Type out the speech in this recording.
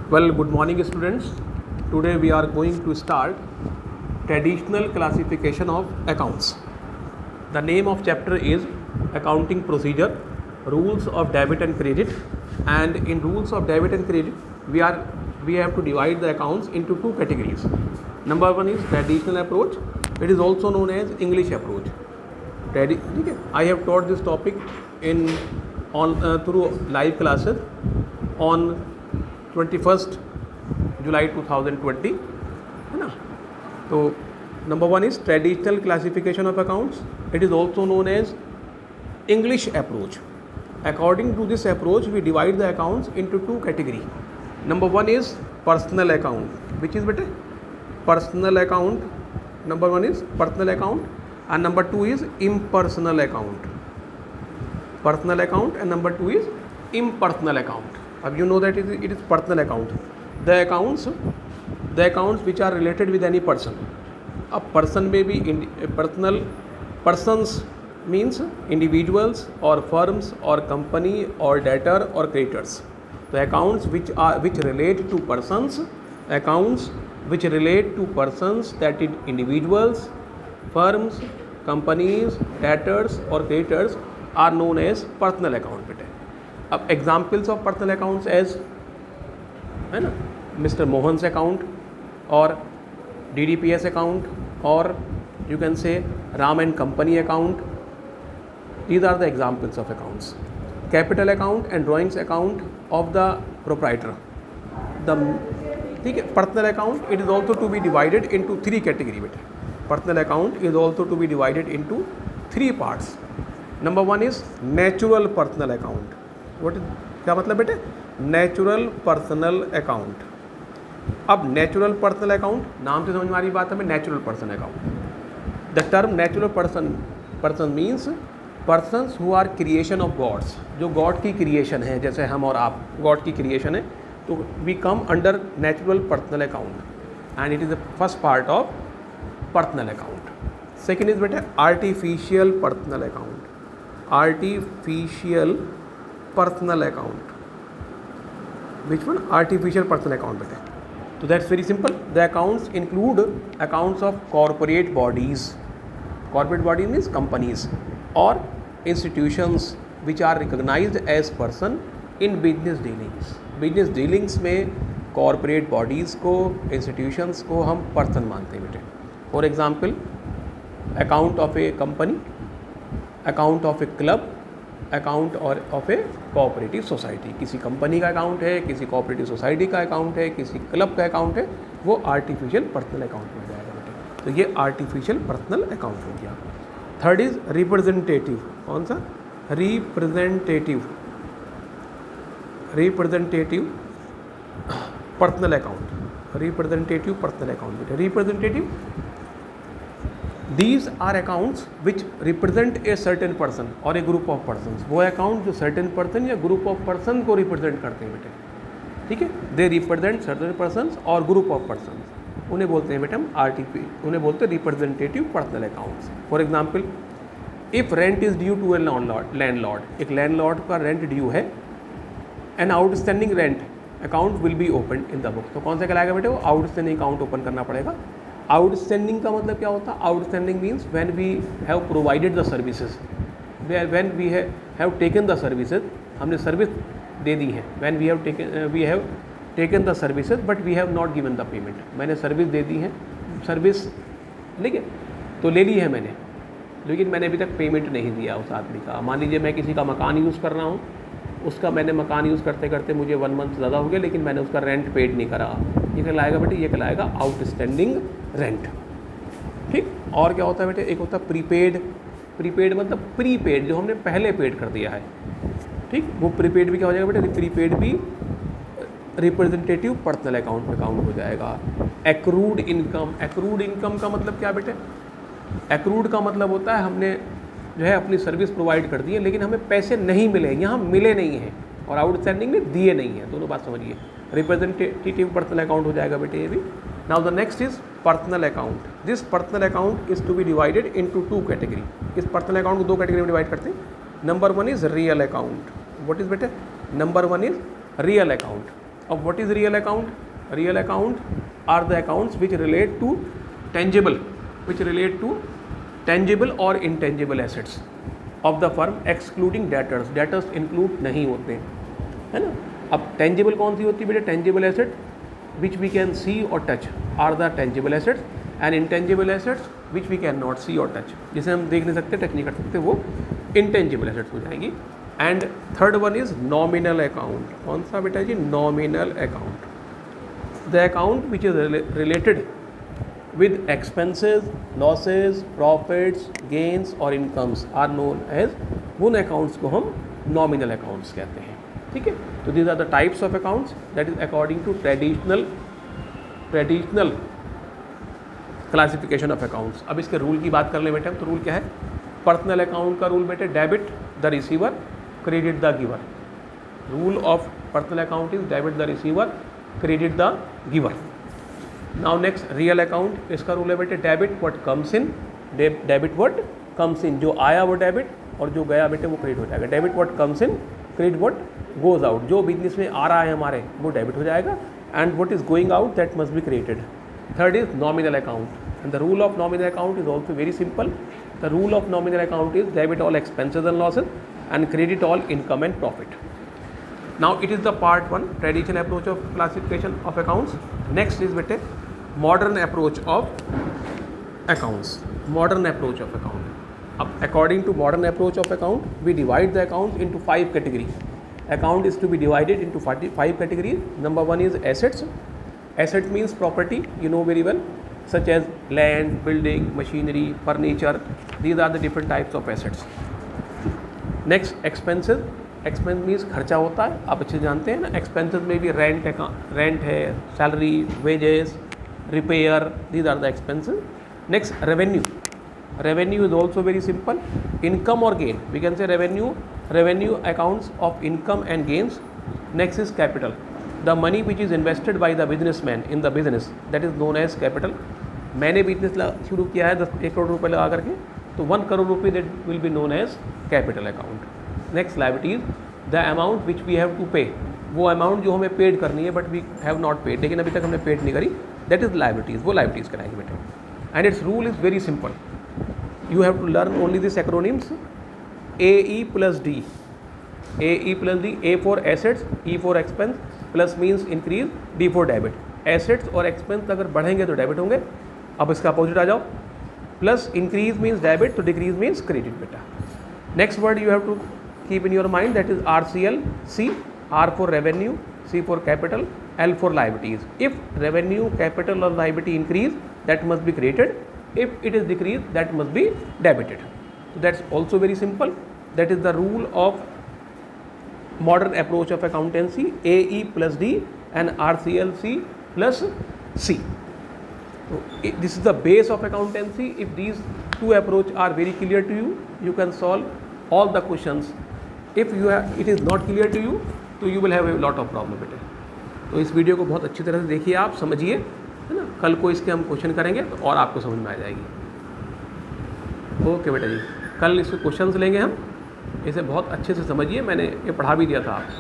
Well, good morning, students. Today we are going to start traditional classification of accounts. The name of chapter is Accounting Procedure, Rules of Debit and Credit. And in rules of debit and credit, we have to divide the accounts into two categories. Number one is traditional approach. It is also known as English approach. I have taught this topic through live classes on 21st July 2020, है ना. तो number one is traditional classification of accounts. It is also known as English approach. According to this approach, we divide the accounts into two categories. Number one is personal account, which is personal account. Number one is personal account, and number two is impersonal account. Personal account and number two is impersonal account. You know that it is personal account. The accounts which are related with any person. A person may be personal. Persons means individuals or firms or company or debtor or creditors. The accounts which relate to persons, accounts which relate to persons, that is individuals, firms, companies, debtors or creditors, are known as personal account. अब examples of personal accounts as है ना, Mr. Mohan's account or DDPS account, or you can say Ram and Company account. These are the examples of accounts. Capital account and drawings account of the proprietor. Personal account, it is also to be divided into three categories. Personal account is also to be divided into three parts. Number one is natural personal account. क्या मतलब बेटे? Natural personal account. अब natural personal account, नाम से समझ में आ रही बात हमें. Natural person account, the term natural person means persons who are creation of gods. जो गॉड की क्रिएशन है, जैसे हम और आप गॉड की क्रिएशन है, तो we come under natural personal account and it is the first part of personal account. Second is बेटे artificial personal account. Artificial personal account, which one? Artificial personal account beta. So that's very simple. The accounts include accounts of corporate bodies. Corporate body means companies or institutions which are recognized as person in business dealings. Business dealings में corporate bodies को, institutions को हम person मानते हैं बेटे. For example, account of a company, account of a club, account और of A cooperative society. किसी company का अकाउंट है, किसी कोऑपरेटिव सोसाइटी का अकाउंट है, किसी क्लब का अकाउंट है, वो आर्टिफिशियल पर्सनल अकाउंट में जाएगा बेटे. तो ये आर्टिफिशियल पर्सनल अकाउंट हो गया. Third is representative. कौन सा? Representative personal account. Representative personal account बेटे. Representative, These are accounts which represent a certain person or a group of persons. वो अकाउंट जो certain person या group of person को represent करते हैं बेटे. ठीक है, they represent certain persons और group of persons. उन्हें बोलते हैं बेटे हम उन्हें बोलते हैं representative personal accounts. For example, if rent is due to a landlord, एक landlord का rent due है, an outstanding rent account will be opened in the book. तो कौन सा कहलाएगा बेटे? वो outstanding account ओपन करना पड़ेगा. आउटस्टैंडिंग का मतलब क्या होता है? Outstanding means when we have provided the services, when we have taken the services, हमने सर्विस दे दी है. When we have taken the services but we have not given the payment. मैंने सर्विस दे दी है, सर्विस लेकिन तो ले ली है मैंने, लेकिन मैंने अभी तक पेमेंट नहीं दिया उस आदमी का. मान लीजिए मैं किसी का मकान यूज़ कर रहा हूँ, उसका मैंने मकान यूज़ करते करते मुझे 1 मंथ ज़्यादा हो गया, लेकिन मैंने उसका रेंट पेड नहीं करा. ये कहलाएगा बेटे, ये कहलाएगा आउटस्टैंडिंग रेंट. ठीक. और क्या होता है बेटे? एक होता है प्रीपेड. प्रीपेड मतलब प्रीपेड, जो हमने पहले पेड कर दिया है. ठीक, वो प्रीपेड भी क्या हो जाएगा बेटे? प्रीपेड भी रिप्रेजेंटेटिव पर्सनल अकाउंट में काउंट हो जाएगा. Accrued income. एक्रूड इनकम का मतलब क्या बेटे? एक्रूड का मतलब होता है हमने जो है अपनी सर्विस प्रोवाइड कर दी है, लेकिन हमें पैसे नहीं मिले, यहाँ मिले नहीं हैं, और आउटस्टैंडिंग में दिए नहीं हैं. दोनों बात समझिए. रिप्रेजेंटेटिव पर्सनल अकाउंट हो जाएगा बेटे ये भी. Now the next is personal account. This personal account is to be divided into two category. इस पर्सनल अकाउंट को दो कैटेगरी में डिवाइड करते हैं. Number one is real account. What is बेटे? Number one is real account. अब what is real account? Real account are the accounts which relate to tangible, और intangible assets of the firm excluding debtors. Debtors include नहीं होते, है ना। अब tangible कौन सी होती है बेटा? Tangible asset which we can see और touch are the tangible assets, and intangible assets which we can not see और टच, जिसे हम देख नहीं सकते, टच नहीं कर सकते, वो इंटेंजिबल एसेट्स हो जाएंगी। And third one is nominal account. कौन सा बेटा जी? Nominal account. The account which is related with expenses, losses, profits, gains और incomes are known as, उन accounts को हम nominal accounts कहते हैं, ठीक है। तो these are the types of accounts that is according to traditional classification of accounts। अब इसके रूल की बात कर लें बेटे हम, तो रूल क्या है? पर्सनल अकाउंट का रूल बेटे debit the receiver, credit the giver. Rule of personal account is debit the receiver, credit the giver. Now next real account, इसका रूल है बेटे debit what comes in, debit what comes in, जो आया वो debit और जो गया बेटे वो क्रेडिट हो जाएगा। Debit what comes in, credit what goes out. जो बिजनेस में आ रहा है हमारे वो डेबिट हो जाएगा, and what is going out that must be credited. Third is nominal account, and the rule of nominal account is also very simple. The rule of nominal account is debit all expenses and losses and credit all income and profit. Now it is the part 1 traditional approach of classification of accounts. Next is bete modern approach of accounts. Modern approach of account. According to modern approach of account, we divide the account into 5 categories. Account is to be divided into 5 categories. Number 1 is assets. Asset means property, you know very well, such as land, building, machinery, furniture. These are the different types of assets. Next, expenses. Expense means खर्चा होता है, आप अच्छे जानते हैं ना। Expenses में भी रेंट है, salary, wages, repair, these are the expenses. Next revenue. Revenue is also very simple, income और gain, we can say revenue accounts of income and gains. Next is capital, the money which is invested by the businessman in the business, that is known as capital. मैंने business शुरू किया है 1 करोड़ रुपये लगा करके, तो 1 करोड़ रुपये that will be known as capital account. Next liabilities, the amount which we have to pay, वो अमाउंट जो हमें पेड करनी है but we have not paid, लेकिन अभी तक हमने पेड नहीं करी, दैट इज लायबिलिटीज, वो लायबिलिटीज कराएंगे बेटे। And its rule is very simple, you have to learn only this acronyms AE plus D, AE plus D, A for assets, E for expense, plus means increase, D for debit. Assets और expense अगर बढ़ेंगे तो debit होंगे, अब इसका opposite आ जाओ, plus increase means debit, तो डिक्रीज मीन्स क्रेडिट बेटा। Next word you have to keep in your mind, that is RCL, C, R for revenue, C for capital, L for liabilities. If revenue, capital or liability increase, that must be credited. If it is decreased, that must be debited. So that's also very simple. That is the rule of modern approach of accountancy, AE plus D and RCLC plus C. So this is the base of accountancy. If these two approaches are very clear to you, you can solve all the questions. If it is not clear to you, तो you will have a lot of problem बेटे। तो इस video को बहुत अच्छी तरह से देखिए, आप समझिए, है ना। कल को इसके हम क्वेश्चन करेंगे तो और आपको समझ में आ जाएगी। ओके बेटा जी, कल इसके क्वेश्चंस लेंगे हम, इसे बहुत अच्छे से समझिए, मैंने ये पढ़ा भी दिया था आपको।